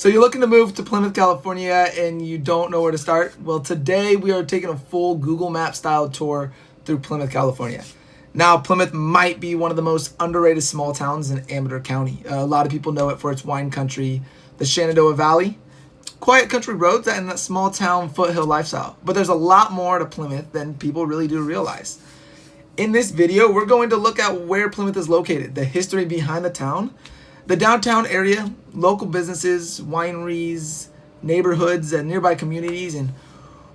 So you're looking to move to Plymouth, California, and you don't know where to start? Well, today we are taking a full Google Map style tour through Plymouth, California. Now, Plymouth might be one of the most underrated small towns in Amador County. A lot of people know it for its wine country, the Shenandoah Valley, quiet country roads, and that small town foothill lifestyle. But there's a lot more to Plymouth than people really do realize. In this video, we're going to look at where Plymouth is located, the history behind the town, the downtown area, local businesses, wineries, neighborhoods, and nearby communities, and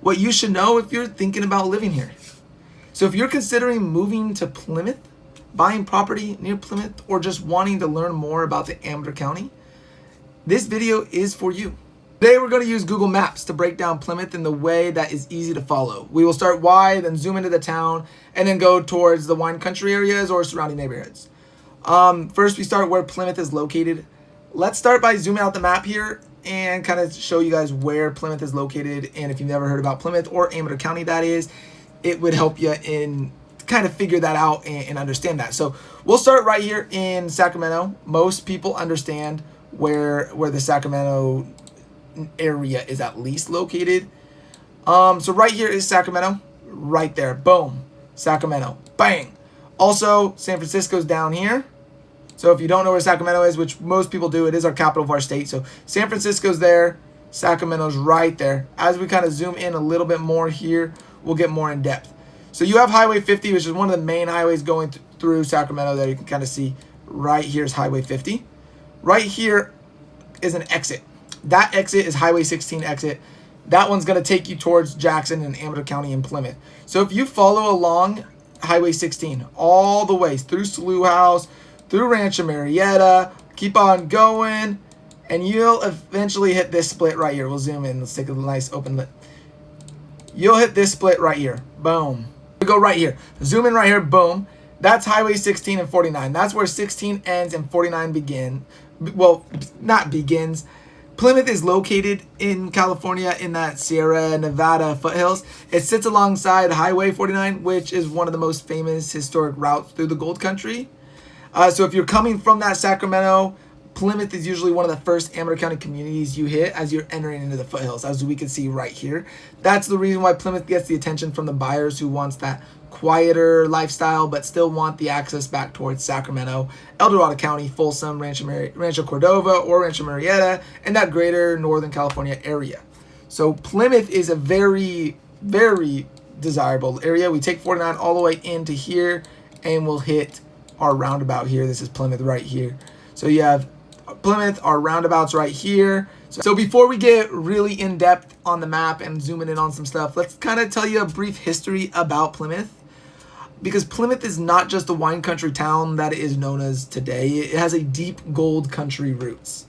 what you should know if you're thinking about living here. So if you're considering moving to Plymouth, buying property near Plymouth, or just wanting to learn more about the Amador County, this video is for you. Today we're going to use Google Maps to break down Plymouth in the way that is easy to follow. We will start wide, then zoom into the town, and then go towards the wine country areas or surrounding neighborhoods. First, we start where Plymouth is located. Let's start by zooming out the map here and kind of show you guys where Plymouth is located. And if you've never heard about Plymouth or Amador County, that is, it would help you in kind of figure that out and understand that. So we'll start right here in Sacramento. Most people understand where the Sacramento area is at least located. So right here is Sacramento, right there. Boom, Sacramento, bang. Also, San Francisco's down here. So if you don't know where Sacramento is, which most people do, it is our capital of our state. So San Francisco's there, Sacramento's right there. As we kind of zoom in a little bit more here, we'll get more in depth. So you have Highway 50, which is one of the main highways going through Sacramento there. You can kind of see right here is Highway 50. Right here is an exit. That exit is Highway 16 exit. That one's going to take you towards Jackson and Amador County and Plymouth. So if you follow along Highway 16 all the way through Slough House, through Rancho Marietta, keep on going, and you'll eventually hit this split right here. We'll zoom in. Let's take a nice open look. You'll hit this split right here. Boom. We go right here. Zoom in right here. Boom. That's Highway 16 and 49. That's where 16 ends and 49 begin. Well, not begins. Plymouth is located in California in that Sierra Nevada foothills. It sits alongside Highway 49, which is one of the most famous historic routes through the Gold Country. So if you're coming from that Sacramento, Plymouth is usually one of the first Amador County communities you hit as you're entering into the foothills, as we can see right here. That's the reason why Plymouth gets the attention from the buyers who wants that quieter lifestyle but still want the access back towards Sacramento, El Dorado County, Folsom, Rancho Cordova, or Rancho Marietta, and that greater Northern California area. So Plymouth is a very, very desirable area. We take 49 all the way into here, and we'll hit our roundabout here. This is Plymouth right here. So you have Plymouth, our roundabouts right here. So before we get really in depth on the map and zooming in on some stuff, let's kind of tell you a brief history about Plymouth. Because Plymouth is not just the wine country town that it is known as today. It has a deep gold country roots.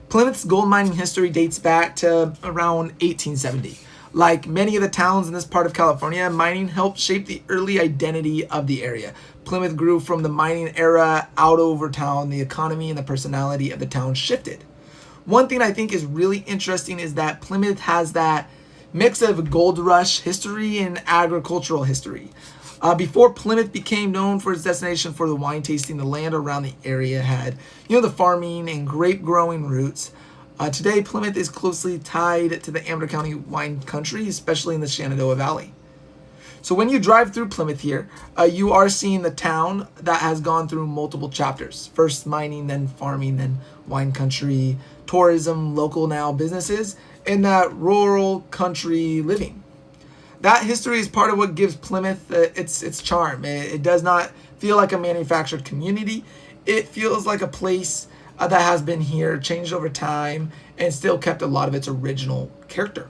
Plymouth's gold mining history dates back to around 1870. Like many of the towns in this part of California, mining helped shape the early identity of the area. Plymouth grew from the mining era out over town. The economy and the personality of the town shifted. One thing I think is really interesting is that Plymouth has that mix of gold rush history and agricultural history. Before Plymouth became known for its destination for the wine tasting, the land around the area had, the farming and grape growing roots. Today, Plymouth is closely tied to the Amador County wine country, especially in the Shenandoah Valley. So when you drive through Plymouth here, you are seeing the town that has gone through multiple chapters. First mining, then farming, then wine country, tourism, local now businesses, and that rural country living. That history is part of what gives Plymouth its charm. It does not feel like a manufactured community. It feels like a place that has been here, changed over time, and still kept a lot of its original character.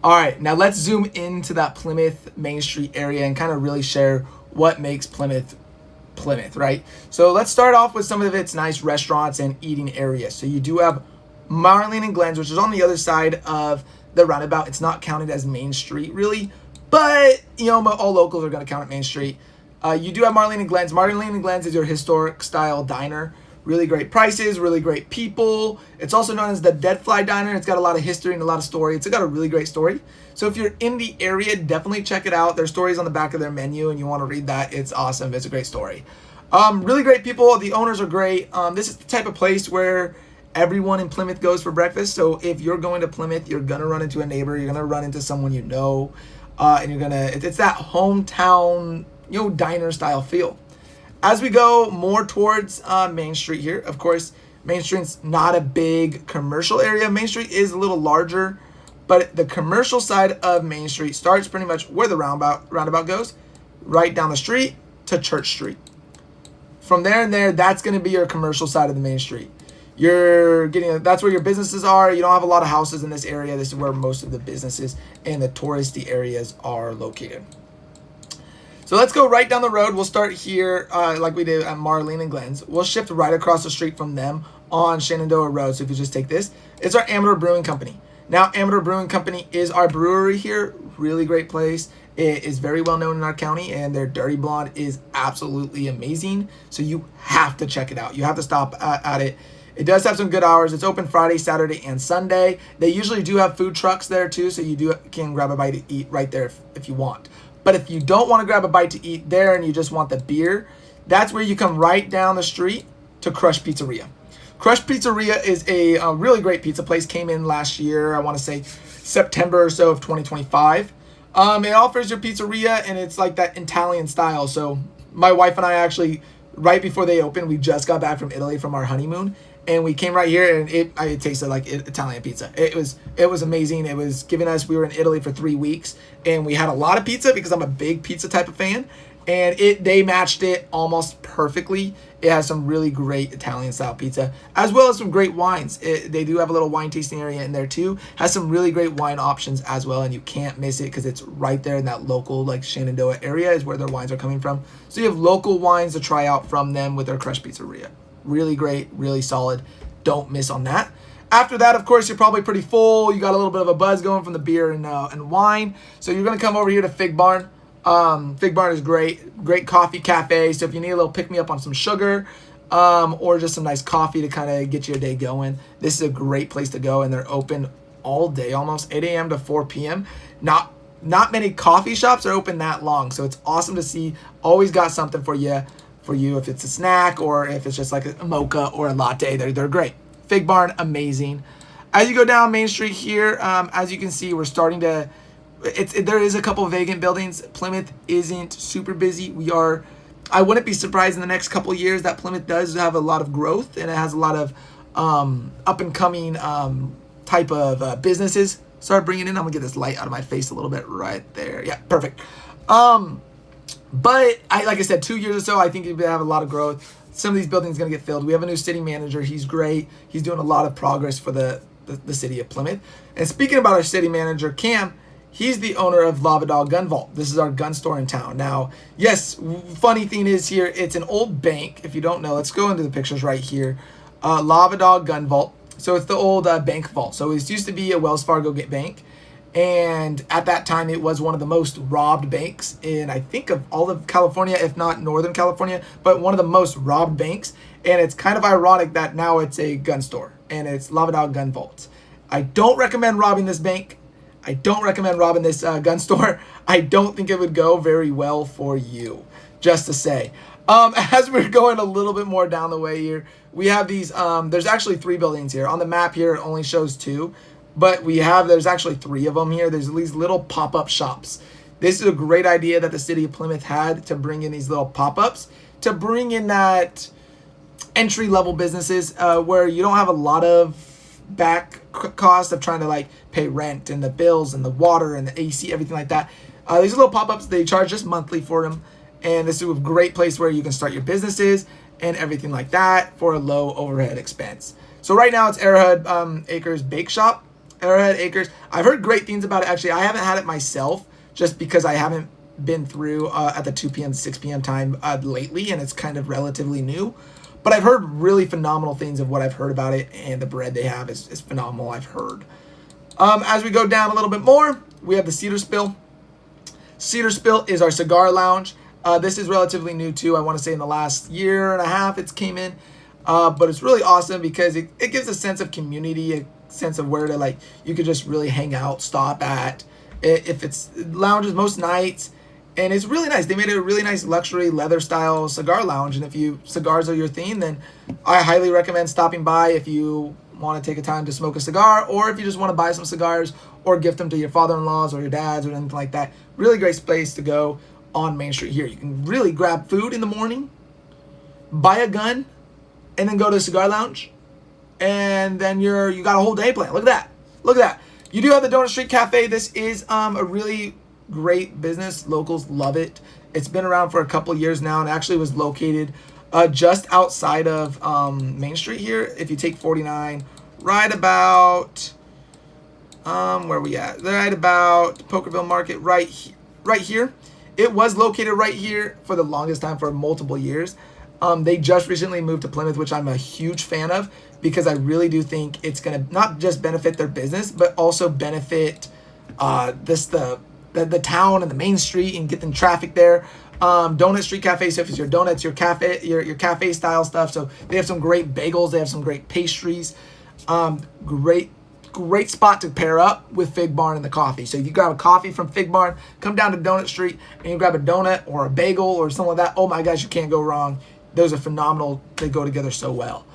All right, now let's zoom into that Plymouth Main Street area and kind of really share what makes Plymouth, right? So let's start off with some of its nice restaurants and eating areas. So you do have Marlene and Glenn's, which is on the other side of the roundabout. It's not counted as Main Street really, but all locals are going to count it Main Street. You do have Marlene and Glenn's. Marlene and Glenn's is your historic style diner. Really great prices, really great people. It's also known as the Dead Fly Diner. It's got a lot of history and a lot of story. It's got a really great story. So if you're in the area, definitely check it out. There's stories on the back of their menu, and you want to read that. It's awesome. It's a great story. Really great people. The owners are great. This is the type of place where everyone in Plymouth goes for breakfast. So if you're going to Plymouth, you're gonna run into a neighbor, you're gonna run into someone you know, and you're gonna, it's that hometown, diner style feel. As we go more towards Main Street here, of course, Main Street's not a big commercial area. Main Street is a little larger, but the commercial side of Main Street starts pretty much where the roundabout goes, right down the street to Church Street. From there and there, that's going to be your commercial side of the Main Street. That's where your businesses are. You don't have a lot of houses in this area. This is where most of the businesses and the touristy areas are located. So let's go right down the road. We'll start here like we did at Marlene and Glenn's. We'll shift right across the street from them on Shenandoah Road. So if you just take this, it's our Amador Brewing Company. Now, Amador Brewing Company is our brewery here. Really great place. It is very well known in our county, and their Dirty Blonde is absolutely amazing. So you have to check it out. You have to stop at it. It does have some good hours. It's open Friday, Saturday, and Sunday. They usually do have food trucks there too, so you can grab a bite to eat right there if you want. But if you don't want to grab a bite to eat there and you just want the beer, that's where you come right down the street to Crush Pizzeria. Crush Pizzeria is a really great pizza place. Came in last year, I want to say September or so of 2025. It offers your pizzeria, and it's like that Italian style. So my wife and I actually, right before they opened, we just got back from Italy from our honeymoon, and we came right here, and it tasted like Italian pizza. It was amazing. It was giving us, we were in Italy for 3 weeks, and we had a lot of pizza because I'm a big pizza type of fan, and they matched it almost perfectly. It has some really great Italian style pizza, as well as some great wines. They do have a little wine tasting area in there too. Has some really great wine options as well, and you can't miss it because it's right there in that local like Shenandoah area is where their wines are coming from. So you have local wines to try out from them with their Crush Pizzeria. Really great, really solid. Don't miss on that. After that, of course, you're probably pretty full. You got a little bit of a buzz going from the beer and wine. So you're going to come over here to Fig Barn. Fig Barn is great coffee cafe. So if you need a little pick me up on some sugar, or just some nice coffee to kind of get your day going, this is a great place to go. And they're open all day, almost 8 a.m. to 4 p.m. Not many coffee shops are open that long, so it's awesome to see. Always got something for you if it's a snack or if it's just like a mocha or a latte. They're great. Fig Barn, amazing. As you go down Main Street here, as you can see, we're starting to. There is a couple of vacant buildings. Plymouth isn't super busy. I wouldn't be surprised in the next couple of years that Plymouth does have a lot of growth, and it has a lot of up and coming type of businesses start bringing in. I'm gonna get this light out of my face a little bit right there. Yeah, perfect. But like I said, 2 years or so, I think you're gonna have a lot of growth. Some of these buildings are gonna get filled. We have a new city manager. He's great. He's doing a lot of progress for the city of Plymouth. And speaking about our city manager, Cam, he's the owner of Lavadog Gun Vault. This is our gun store in town. Now, yes, funny thing is here, it's an old bank. If you don't know, let's go into the pictures right here. Lavadog Gun Vault. So it's the old bank vault. So it used to be a Wells Fargo bank. And at that time, it was one of the most robbed banks in, I think, of all of California, if not Northern California, but one of the most robbed banks. And it's kind of ironic that now it's a gun store, and it's Lavadog Gun Vault. I don't recommend robbing this bank. I don't recommend robbing this gun store. I don't think it would go very well for you, just to say. As we're going a little bit more down the way here, we have these, there's actually 3 buildings here. On the map here, it only shows 2. But there's actually 3 of them here. There's these little pop-up shops. This is a great idea that the city of Plymouth had to bring in these little pop-ups, to bring in that entry-level businesses where you don't have a lot of back cost of trying to like pay rent and the bills and the water and the AC, everything like that. These little pop-ups, they charge just monthly for them. And this is a great place where you can start your businesses and everything like that for a low overhead expense. So right now it's Arrowhead Acres Bake Shop. Arrowhead Acres. I've heard great things about it. Actually, I haven't had it myself just because I haven't been through at the 2 p.m. 6 p.m. time lately, and it's kind of relatively new. But I've heard really phenomenal things of what I've heard about it, and the bread they have is phenomenal, I've heard. As we go down a little bit more, we have the Cedar Spill. Cedar Spill is our cigar lounge. This is relatively new too. I want to say in the last year and a half it's came in. But it's really awesome because it gives a sense of community, a sense of where to you could just really hang out, stop at. If it's lounges most nights, and it's really nice. They made it a really nice luxury leather style cigar lounge, and if cigars are your thing, then I highly recommend stopping by. If you want to take a time to smoke a cigar, or if you just want to buy some cigars or gift them to your father-in-laws or your dads or anything like that. Really great place to go on Main Street here. You can really grab food in the morning, buy a gun, and then go to a cigar lounge, and then you got a whole day planned. Look at that. Look at that. You do have the Donut Street Cafe. This is a really great business. Locals love it. It's been around for a couple years now, and actually was located just outside of Main Street here. If you take 49, right about where are we at? Right about Pokerville Market, right here. It was located right here for the longest time, for multiple years. They just recently moved to Plymouth, which I'm a huge fan of, because I really do think it's going to not just benefit their business, but also benefit the town and the main street, and get them traffic there. Donut Street Cafe, so if it's your donuts, your cafe style stuff. So they have some great bagels, they have some great pastries. Great spot to pair up with Fig Barn and the coffee. So you grab a coffee from Fig Barn, come down to Donut Street, and you grab a donut or a bagel or something like that. Oh my gosh, you can't go wrong. Those are phenomenal. They go together so well.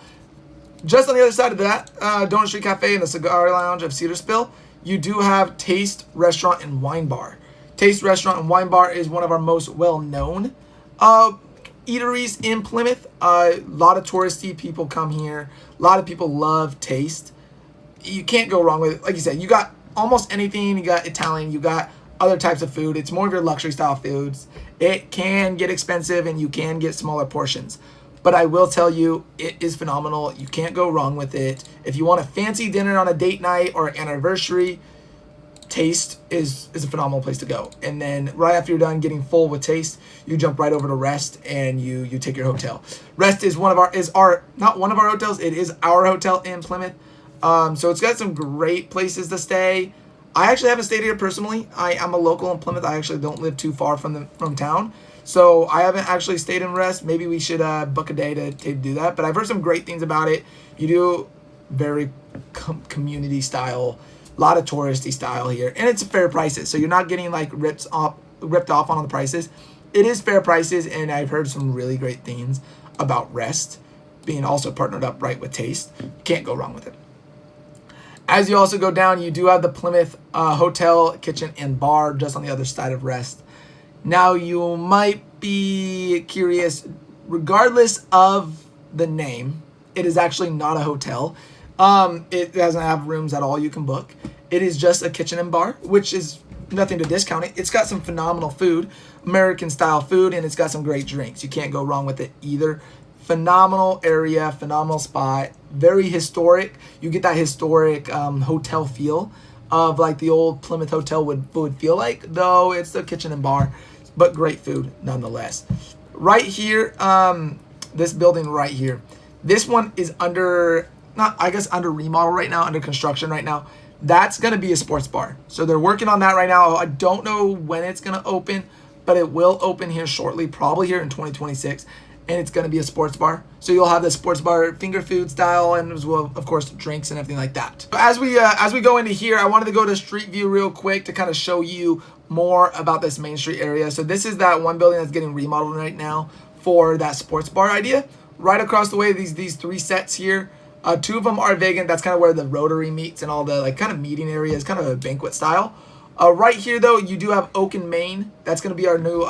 Just on the other side of that, Donut Street Cafe and the Cigar Lounge of Cedar Spill, you do have Taste Restaurant and Wine Bar. Taste Restaurant and Wine Bar is one of our most well-known eateries in Plymouth. A lot of touristy people come here. A lot of people love Taste. You can't go wrong with it. Like you said, you got almost anything. You got Italian, you got other types of food. It's more of your luxury style foods. It can get expensive and you can get smaller portions, but I will tell you, it is phenomenal. You can't go wrong with it. If you want a fancy dinner on a date night or an anniversary, Taste is a phenomenal place to go. And then right after you're done getting full with Taste, you jump right over to Rest, and you take your hotel. Rest is not one of our hotels. It is our hotel in Plymouth. So it's got some great places to stay. I actually haven't stayed here personally. I'm a local in Plymouth. I actually don't live too far from town. So I haven't actually stayed in Rest. Maybe we should book a day to do that. But I've heard some great things about it. You do very community style, a lot of touristy style here. And it's fair prices. So you're not getting like ripped off on the prices. It is fair prices, and I've heard some really great things about Rest being also partnered up right with Taste. Can't go wrong with it. As you also go down, you do have the Plymouth Hotel, Kitchen, and Bar just on the other side of Rest. Now, you might be curious, regardless of the name, it is actually not a hotel. It doesn't have rooms at all you can book. It is just a kitchen and bar, which is nothing to discount it. It's got some phenomenal food, American-style food, and it's got some great drinks. You can't go wrong with it either. Phenomenal area, phenomenal spot, very historic. You get that historic hotel feel of like the old Plymouth Hotel would feel like, though it's the kitchen and bar, but great food nonetheless. Right here, this building right here, this one is under remodel right now, under construction right now. That's going to be a sports bar. So they're working on that right now. I don't know when it's going to open, but it will open here shortly, probably here in 2026. And it's going to be a sports bar. So you'll have the sports bar finger food style, and as well, of course, drinks and everything like that. So as we go into here, I wanted to go to Street View real quick to kind of show you more about this Main Street area. So this is that one building that's getting remodeled right now for that sports bar idea. Right across the way, these three sets here. Two of them are vegan. That's kind of where the Rotary meets and all the like kind of meeting areas, kind of a banquet style. Right here, though, you do have Oak and Main. That's going to be our new...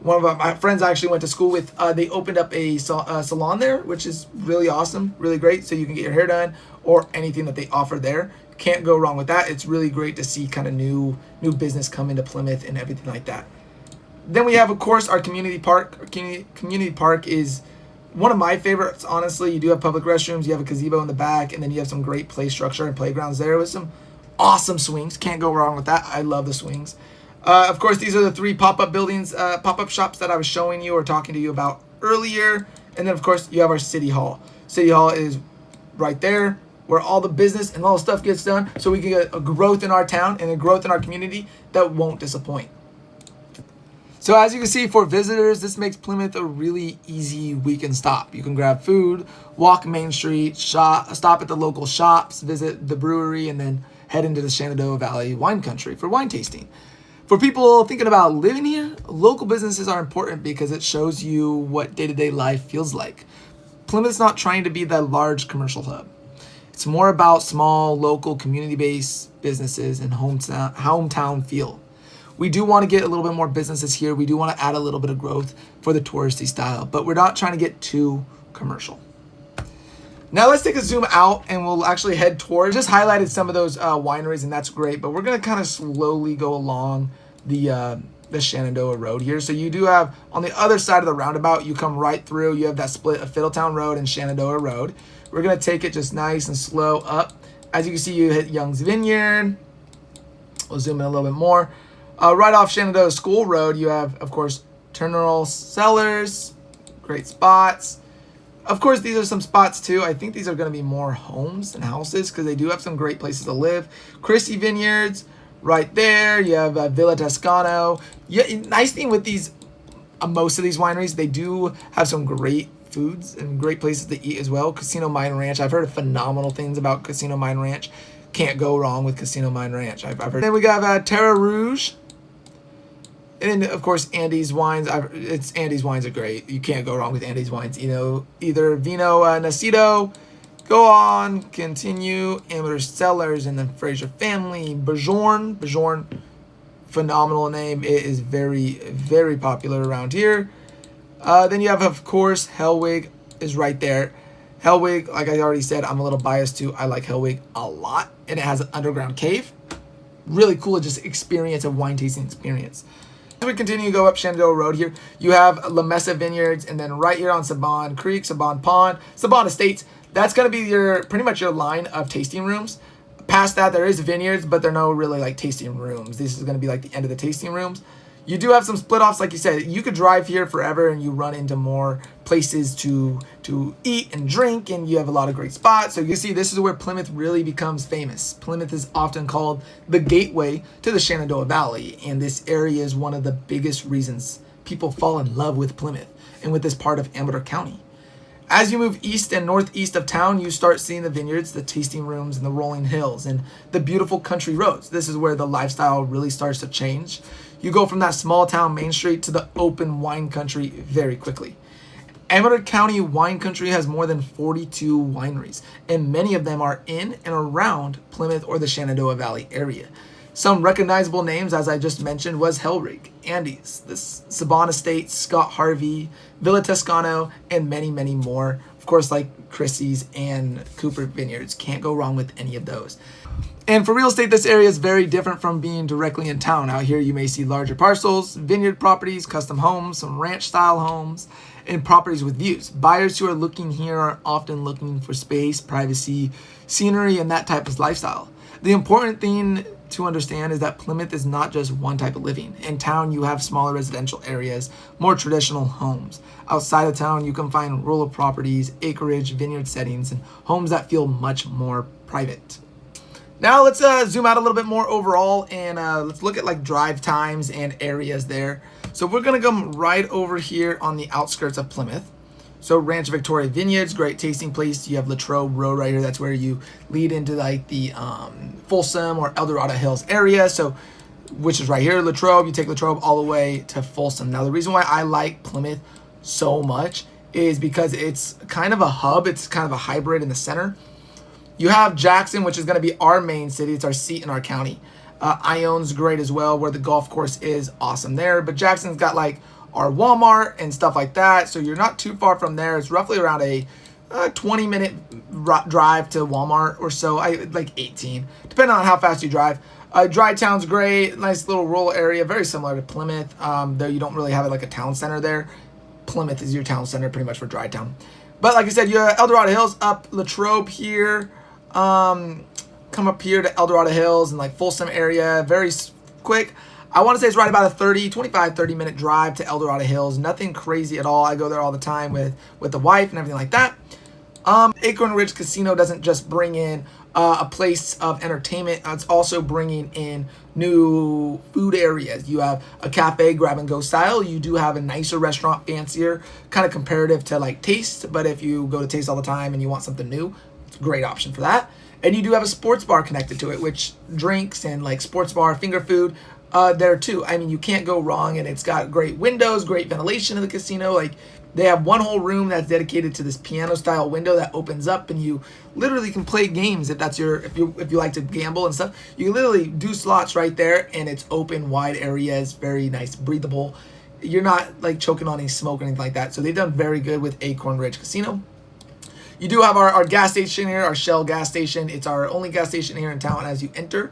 one of my friends I actually went to school with, they opened up a salon there, which is really awesome, really great. So you can get your hair done or anything that they offer there. Can't go wrong with that. It's really great to see kind of new business come into Plymouth and everything like that. Then we have, of course, our community park. Our community park is one of my favorites, honestly. You do have public restrooms, you have a gazebo in the back, and then you have some great play structure and playgrounds there with some awesome swings. Can't go wrong with that. I love the swings. Of course, these are the three pop-up buildings, pop-up shops that I was showing you or talking to you about earlier. And then, of course, you have our City Hall. City Hall is right there where all the business and all the stuff gets done, so we can get a growth in our town and a growth in our community that won't disappoint. So as you can see, for visitors, this makes Plymouth a really easy weekend stop. You can grab food, walk Main Street, stop at the local shops, visit the brewery, and then head into the Shenandoah Valley Wine Country for wine tasting. For people thinking about living here, local businesses are important because it shows you what day-to-day life feels like. Plymouth's not trying to be that large commercial hub. It's more about small, local, community-based businesses and hometown feel. We do want to get a little bit more businesses here. We do want to add a little bit of growth for the touristy style, but we're not trying to get too commercial. Now let's take a zoom out and we'll actually head towards, just highlighted some of those wineries, and that's great, but we're going to kind of slowly go along the Shenandoah Road here. So you do have, on the other side of the roundabout, you come right through, you have that split of Fiddletown Road and Shenandoah Road. We're going to take it just nice and slow up. As you can see, you hit Young's Vineyard. We'll zoom in a little bit more. Right off Shenandoah School Road, you have, of course, Terminal Cellars, great spots. Of course, these are some spots too. I think these are going to be more homes than houses because they do have some great places to live. Christie Vineyards, right there. You have Villa Toscano. Yeah, nice thing with these, most of these wineries, they do have some great foods and great places to eat as well. Casino Mine Ranch. I've heard phenomenal things about Casino Mine Ranch. Can't go wrong with Casino Mine Ranch. I've heard. Then we got Terra Rouge. And then, of course, Andy's Wines. Andy's Wines are great. You can't go wrong with Andy's Wines. You know, either Vino Nacido, go on, continue, Amador Cellars, and then Fraser Family, Bajorn, phenomenal name. It is very, very popular around here. Then you have, of course, Hellwig is right there. Hellwig, like I already said, I'm a little biased too. I like Hellwig a lot, and it has an underground cave. Really cool, just experience, a wine tasting experience. As we continue to go up Shenandoah Road here, you have La Mesa Vineyards, and then right here on Saban Creek, Saban Pond, Saban Estates. That's going to be pretty much your line of tasting rooms. Past that, there is vineyards, but they're no really like tasting rooms. This is going to be like the end of the tasting rooms. You do have some split offs, like you said. You could drive here forever and you run into more places to eat and drink, and you have a lot of great spots. So you see, this is where Plymouth really becomes famous. Plymouth is often called the gateway to the Shenandoah Valley, and this area is one of the biggest reasons people fall in love with Plymouth and with this part of Amador County. As you move east and northeast of town, you start seeing the vineyards, the tasting rooms, and the rolling hills, and the beautiful country roads. This is where the lifestyle really starts to change. You go from that small town main street to the open wine country very quickly. Amador County Wine Country has more than 42 wineries, and many of them are in and around Plymouth or the Shenandoah Valley area. Some recognizable names, as I just mentioned, was Hellwig, Andy's, the Saban Estates, Scott Harvey, Villa Toscano, and many, many more. Of course, like Christie's and Cooper Vineyards. Can't go wrong with any of those. And for real estate, this area is very different from being directly in town. Out here, you may see larger parcels, vineyard properties, custom homes, some ranch-style homes, and properties with views. Buyers who are looking here are often looking for space, privacy, scenery, and that type of lifestyle. The important thing to understand is that Plymouth is not just one type of living. In town, you have smaller residential areas, more traditional homes. Outside of town, you can find rural properties, acreage, vineyard settings, and homes that feel much more private. Now let's zoom out a little bit more overall, and let's look at like drive times and areas there. So we're gonna come right over here on the outskirts of Plymouth. So Ranch Victoria Vineyards, great tasting place. You have Latrobe Road right here. That's where you lead into like the Folsom or Eldorado Hills area. So, which is right here, Latrobe. You take Latrobe all the way to Folsom. Now the reason why I like Plymouth so much is because it's kind of a hub. It's kind of a hybrid in the center. You have Jackson, which is going to be our main city. It's our seat in our county. Ione's great as well, where the golf course is awesome there. But Jackson's got like our Walmart and stuff like that. So you're not too far from there. It's roughly around a 20-minute drive to Walmart or so. Like 18, depending on how fast you drive. Dry Town's great. Nice little rural area, very similar to Plymouth. Though you don't really have like a town center there. Plymouth is your town center pretty much for Dry Town. But like I said, you have Eldorado Hills up Latrobe here. Come up here to Eldorado Hills and like Folsom area, very quick. I want to say it's right about a 30 minute drive to Eldorado Hills. Nothing crazy at all. I go there all the time with the wife and everything like that. Acorn Ridge Casino doesn't just bring in a place of entertainment. It's also bringing in new food areas. You have a cafe, grab and go style. You do have a nicer restaurant, fancier, kind of comparative to like Taste. But if you go to Taste all the time and you want something new, it's a great option for that. And you do have a sports bar connected to it, which drinks and like sports bar, finger food there too. I mean, you can't go wrong, and it's got great windows, great ventilation in the casino. Like, They have one whole room that's dedicated to this piano style window that opens up, and you literally can play games if that's your if you like to gamble and stuff. You can literally do slots right there, and it's open, wide areas, very nice, breathable. You're not like choking on any smoke or anything like that. So they've done very good with Acorn Ridge Casino. You do have our gas station here, our Shell gas station. It's our only gas station here in town as you enter.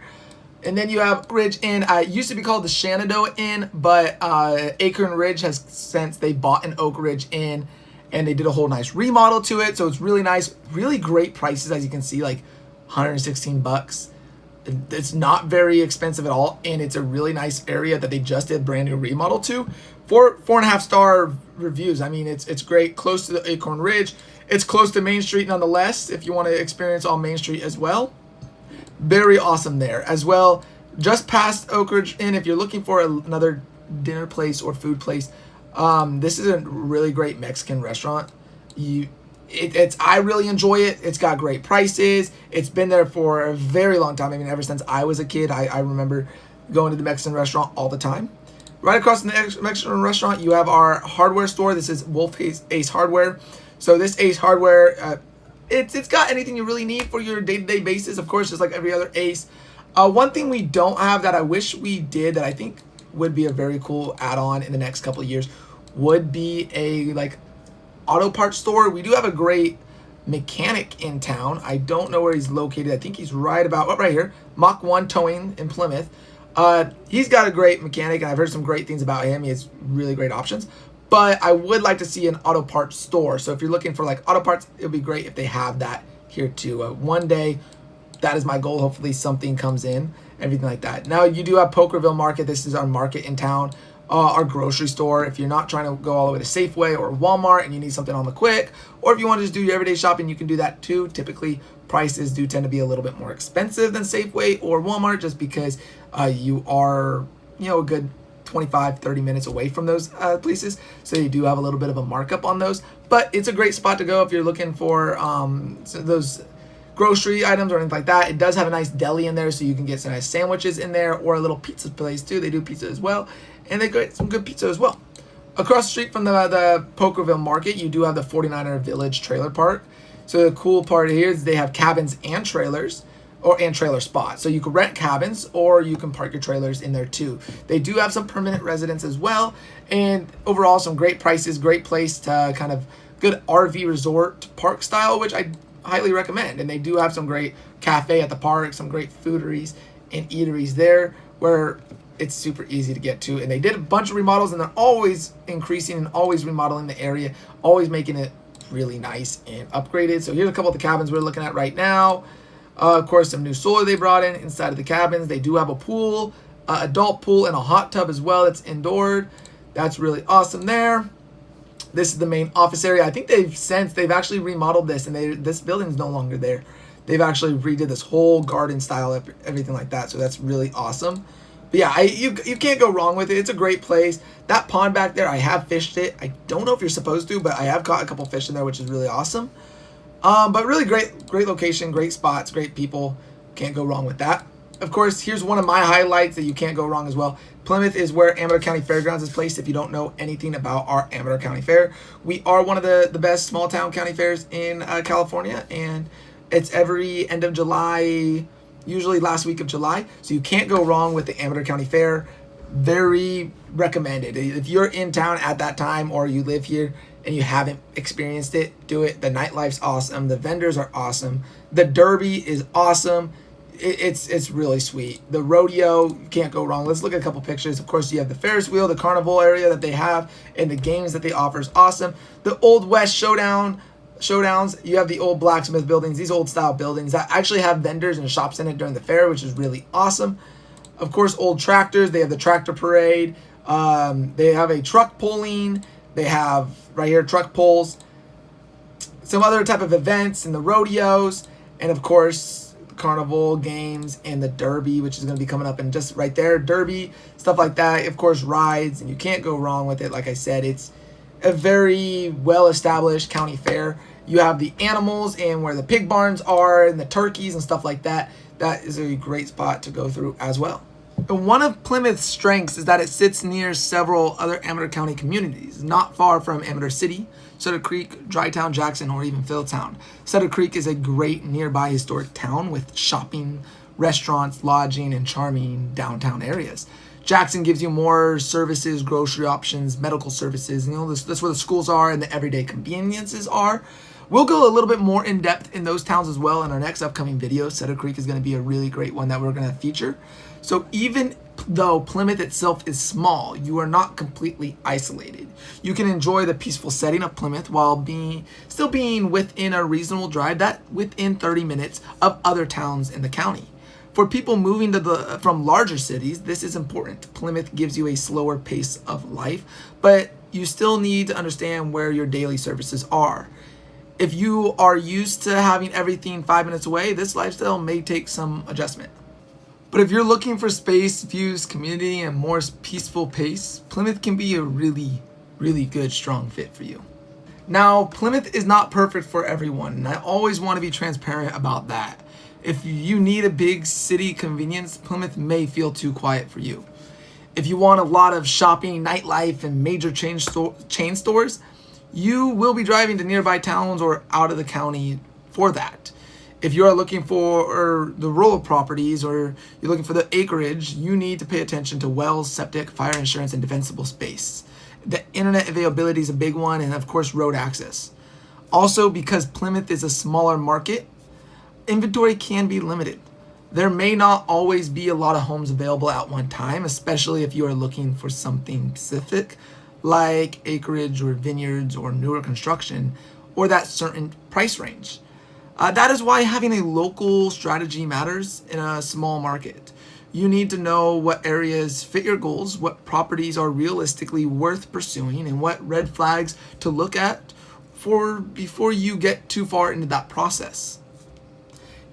And then you have Ridge Inn. It used to be called the Shenandoah Inn, but Acorn Ridge has since they bought an Oak Ridge Inn, and they did a whole nice remodel to it. So it's really nice, really great prices, as you can see, like $116. It's not very expensive at all, and it's a really nice area that they just did brand new remodel to. 4.5 star reviews. I mean, it's great, close to the Acorn Ridge. It's close to Main Street nonetheless, if you want to experience on Main Street as well. Very awesome there as well. Just past Oak Ridge Inn, if you're looking for another dinner place or food place, this is a really great Mexican restaurant. I really enjoy it. It's got great prices. It's been there for a very long time. I mean, ever since I was a kid, I remember going to the Mexican restaurant all the time. Right across from the Mexican restaurant, you have our hardware store. This is Wolf Ace Hardware. So this Ace Hardware, it's got anything you really need for your day-to-day basis, of course, just like every other Ace. One thing we don't have that I wish we did that I think would be a very cool add-on in the next couple of years would be a like auto parts store. We do have a great mechanic in town. I don't know where he's located. I think he's right here, Mach 1 Towing in Plymouth. He's got a great mechanic, and I've heard some great things about him. He has really great options. But I would like to see an auto parts store. So if you're looking for like auto parts, it would be great if they have that here too. One day, that is my goal. Hopefully something comes in, everything like that. Now you do have Pokerville Market. This is our market in town. Our grocery store. If you're not trying to go all the way to Safeway or Walmart and you need something on the quick, or if you want to just do your everyday shopping, you can do that too. Typically, prices do tend to be a little bit more expensive than Safeway or Walmart just because you are, a good 25-30 minutes away from those places, so you do have a little bit of a markup on those, but it's a great spot to go if you're looking for those grocery items or anything like that. It does have a nice deli in there, so you can get some nice sandwiches in there, or a little pizza place too. They do pizza as well, and they get some good pizza as well. Across the street from the Pokerville Market, you do have the 49er Village Trailer Park. So the cool part here is they have cabins and trailers, and trailer spots. So you can rent cabins, or you can park your trailers in there too. They do have some permanent residents as well, and overall some great prices, great place to kind of good RV resort park style, which I highly recommend. And they do have some great cafe at the park, some great foodieries and eateries there where it's super easy to get to. And they did a bunch of remodels, and they're always increasing and always remodeling the area, always making it really nice and upgraded. So here's a couple of the cabins we're looking at right now. Of course, some new solar they brought in inside of the cabins. They do have a pool, adult pool, and a hot tub as well. It's indoor. That's really awesome there. This is the main office area. I think they've actually remodeled this, and this building is no longer there. They've actually redid this whole garden style, everything like that. So that's really awesome. But yeah, you can't go wrong with it. It's a great place. That pond back there, I have fished it. I don't know if you're supposed to, but I have caught a couple fish in there, which is really awesome. But really great location, great spots, great people. Can't go wrong with that. Of course, here's one of my highlights that you can't go wrong as well. Plymouth is where Amador County Fairgrounds is placed. If you don't know anything about our Amador County Fair, we are one of the best small town county fairs in California, and it's every end of July, usually last week of July. So you can't go wrong with the Amador County Fair. Very recommended. If you're in town at that time, or you live here and you haven't experienced it, do it. The nightlife's awesome. The vendors are awesome. The derby is awesome. It's really sweet. The rodeo, you can't go wrong. Let's look at a couple pictures. Of course, you have the Ferris wheel, the carnival area that they have, and the games that they offer is awesome. The Old West showdowns. You have the old blacksmith buildings, these old style buildings that actually have vendors and shops in it during the fair, which is really awesome. Of course, old tractors. They have the tractor parade. They have a truck pulling. They have right here truck pulls, some other type of events, and the rodeos, and of course the carnival games and the derby, which is going to be coming up, and just right there, derby, stuff like that. Of course, rides, and you can't go wrong with it. Like I said, it's a very well-established county fair. You have the animals and where the pig barns are and the turkeys and stuff like that. That is a great spot to go through as well. And one of Plymouth's strengths is that it sits near several other Amador County communities, not far from Amador City, Sutter Creek, Drytown, Jackson, or even Philtown. Sutter Creek is a great nearby historic town with shopping, restaurants, lodging, and charming downtown areas. Jackson gives you more services, grocery options, medical services. That's where the schools are and the everyday conveniences are. We'll go a little bit more in depth in those towns as well in our next upcoming video. Sutter Creek is going to be a really great one that we're going to feature. So even though Plymouth itself is small, you are not completely isolated. You can enjoy the peaceful setting of Plymouth while still being within a reasonable drive that within 30 minutes of other towns in the county. For people moving from larger cities, this is important. Plymouth gives you a slower pace of life, but you still need to understand where your daily services are. If you are used to having everything 5 minutes away, this lifestyle may take some adjustment. But if you're looking for space, views, community, and more peaceful pace, Plymouth can be a really, really good, strong fit for you. Now, Plymouth is not perfect for everyone, and I always want to be transparent about that. If you need a big city convenience, Plymouth may feel too quiet for you. If you want a lot of shopping, nightlife, and major chain stores, you will be driving to nearby towns or out of the county for that. If you are looking for the rural properties or you're looking for the acreage, you need to pay attention to wells, septic, fire insurance, and defensible space. The internet availability is a big one, and of course, road access. Also, because Plymouth is a smaller market, inventory can be limited. There may not always be a lot of homes available at one time, especially if you are looking for something specific like acreage or vineyards or newer construction or that certain price range. That is why having a local strategy matters in a small market. You need to know what areas fit your goals, what properties are realistically worth pursuing, and what red flags to look at before you get too far into that process.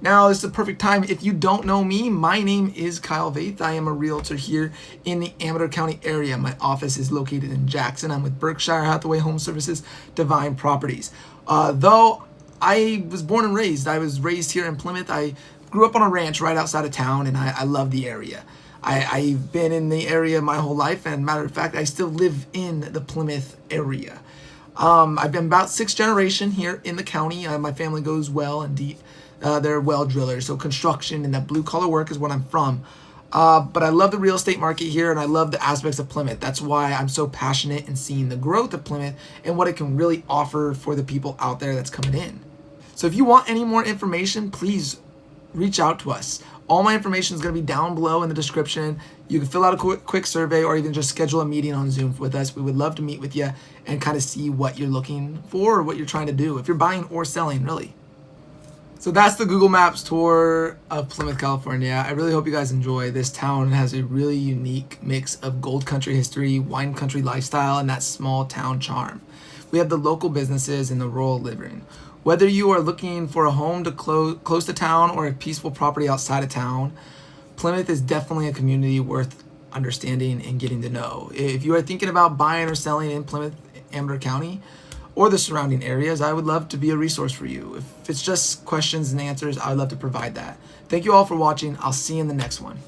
Now is the perfect time. If you don't know me, my name is Kyle Vaith. I am a realtor here in the Amador County area. My office is located in Jackson. I'm with Berkshire Hathaway Home Services, Divine Properties. Though I was born and raised, I was raised here in Plymouth. I grew up on a ranch right outside of town, and I love the area. I've been in the area my whole life, and matter of fact, I still live in the Plymouth area. I've been about 6th generation here in the county. My family goes well and deep. They're well drillers, so construction and that blue collar work is what I'm from. But I love the real estate market here, and I love the aspects of Plymouth. That's why I'm so passionate in seeing the growth of Plymouth and what it can really offer for the people out there that's coming in. So if you want any more information, please reach out to us. All my information is going to be down below in the description. You can fill out a quick survey or even just schedule a meeting on Zoom with us. We would love to meet with you and kind of see what you're looking for or what you're trying to do, if you're buying or selling, really. So that's the Google Maps tour of Plymouth, California. I really hope you guys enjoy. This town has a really unique mix of gold country history, wine country lifestyle, and that small town charm. We have the local businesses and the rural living. Whether you are looking for a home to close to town or a peaceful property outside of town, Plymouth is definitely a community worth understanding and getting to know. If you are thinking about buying or selling in Plymouth, Amador County, or the surrounding areas, I would love to be a resource for you. If it's just questions and answers, I would love to provide that. Thank you all for watching. I'll see you in the next one.